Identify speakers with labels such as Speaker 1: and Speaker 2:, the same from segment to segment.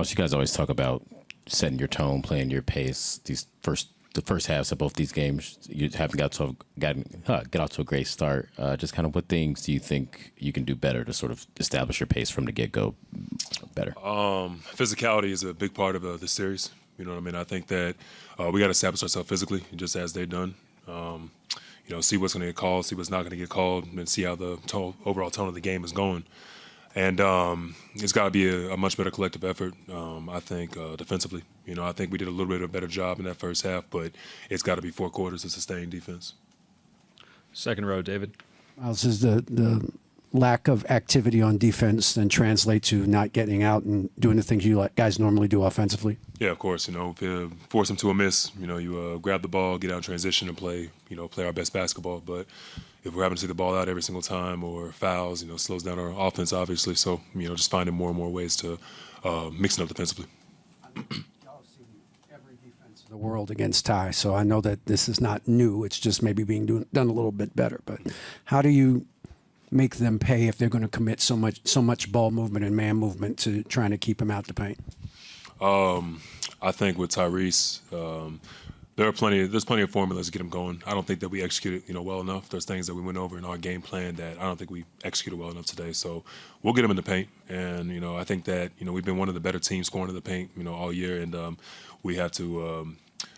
Speaker 1: You guys always talk about setting your tone, playing your pace. The first halves of both these games, you haven't get off to a great start. Just kind of what things do you think you can do better to sort of establish your pace from the get go better?
Speaker 2: Physicality is a big part of the series. You know what I mean? I think that we got to establish ourselves physically, just as they've done. See what's going to get called, see what's not going to get called, and see how the overall tone of the game is going. And it's got to be a much better collective effort, I think, defensively. I think we did a little bit of a better job in that first half, but it's got to be 4 quarters of sustained defense.
Speaker 3: Second row, David.
Speaker 4: Myles, does the lack of activity on defense then translate to not getting out and doing the things you guys normally do offensively?
Speaker 2: Yeah, of course. If you force them to a miss, you grab the ball, get out in transition, and play our best basketball. But if we're having to see the ball out every single time or fouls, slows down our offense, obviously. So, just finding more and more ways to mix it up defensively.
Speaker 4: Y'all have seen every defense in the world against Ty, so I know that this is not new. It's just maybe being done a little bit better. But how do you make them pay if they're going to commit so much ball movement and man movement to trying to keep him out the paint?
Speaker 2: I think with Tyrese, there's plenty of formulas to get him going. I don't think that we executed, well enough. There's things that we went over in our game plan that I don't think we executed well enough today. So we'll get him in the paint, and I think that we've been one of the better teams scoring in the paint, all year, and we have to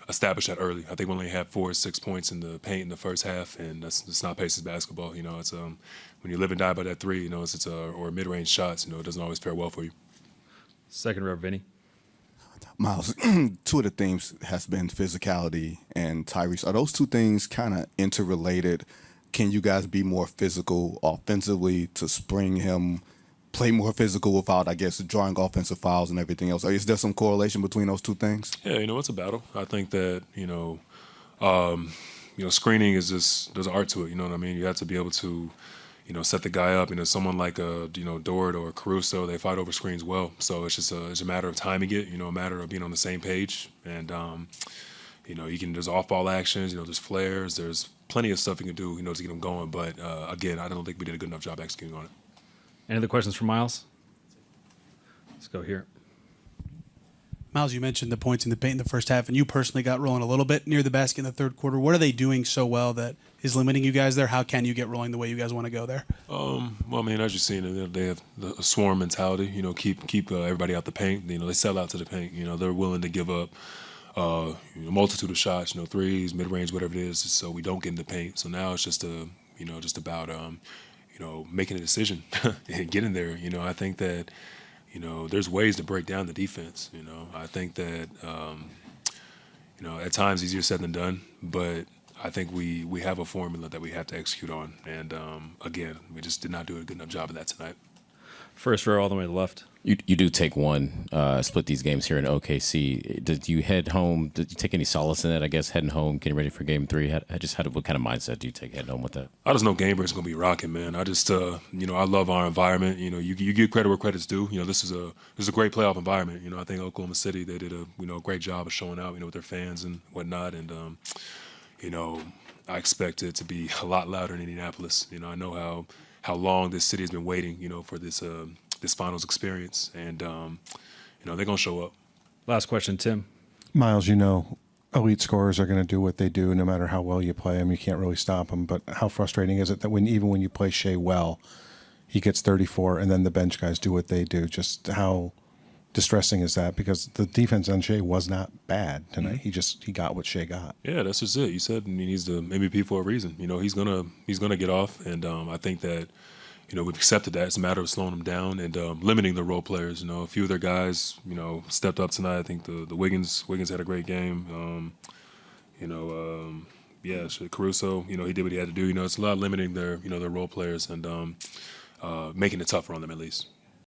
Speaker 2: establish that early. I think we only had 4 or 6 points in the paint in the first half, and it's not Pacers basketball. It's when you live and die by that three, or mid-range shots, it doesn't always fare well for you.
Speaker 3: Second row, Vinny.
Speaker 5: Myles, 2 of the themes has been physicality and Tyrese. Are those 2 things kind of interrelated? Can you guys be more physical offensively to spring him, play more physical without, I guess, drawing offensive fouls and everything else? Is there some correlation between those 2 things?
Speaker 2: Yeah, it's a battle. I think that, screening is just, there's an art to it, you know what I mean? You have to be able to, set the guy up. Someone like Dort or Caruso, they fight over screens well. So it's just it's a matter of timing it, a matter of being on the same page. And, there's off-ball actions, there's flares, there's plenty of stuff you can do, to get them going. But, again, I don't think we did a good enough job executing on it.
Speaker 3: Any other questions for Myles? Let's go here.
Speaker 6: Myles, you mentioned the points in the paint in the first half, and you personally got rolling a little bit near the basket in the third quarter. What are they doing so well that is limiting you guys there? How can you get rolling the way you guys want to go there?
Speaker 2: Well, as you've seen, they have a swarm mentality. Keep everybody out the paint. They sell out to the paint. They're willing to give up a multitude of shots. Threes, mid range, whatever it is, so we don't get in the paint. So now it's just about making a decision and getting there. I think that. There's ways to break down the defense. I think that, at times easier said than done, but I think we have a formula that we have to execute on. And, again, we just did not do a good enough job of that tonight.
Speaker 3: First row all the way to the left.
Speaker 1: You do take one, split these games here in OKC. Did you head home? Did you take any solace in that, I guess, heading home, getting ready for game 3? What kind of mindset do you take heading home with that?
Speaker 2: I just know Game Break's going to be rocking, man. I just, I love our environment. You give credit where credit's due. This is a great playoff environment. I think Oklahoma City, they did a great job of showing out, with their fans and whatnot. And, I expect it to be a lot louder in Indianapolis. I know how long this city has been waiting, for this finals experience, and they're gonna show up.
Speaker 3: Last question, Tim.
Speaker 7: Myles, elite scorers are going to do what they do no matter how well you play them. You can't really stop them. But how frustrating is it that even when you play Shea well, he gets 34, and then the bench guys do what they do? Just how distressing is that? Because the defense on Shea was not bad tonight.
Speaker 2: Mm-hmm.
Speaker 7: He got what Shea got.
Speaker 2: Yeah, that's just it. You said he's the MVP for a reason. He's gonna get off, and I think that. We've accepted that. It's a matter of slowing them down and limiting the role players. A few of their guys, stepped up tonight. I think the Wiggins had a great game. Caruso, he did what he had to do. It's a lot of limiting their role players and making it tougher on them at least.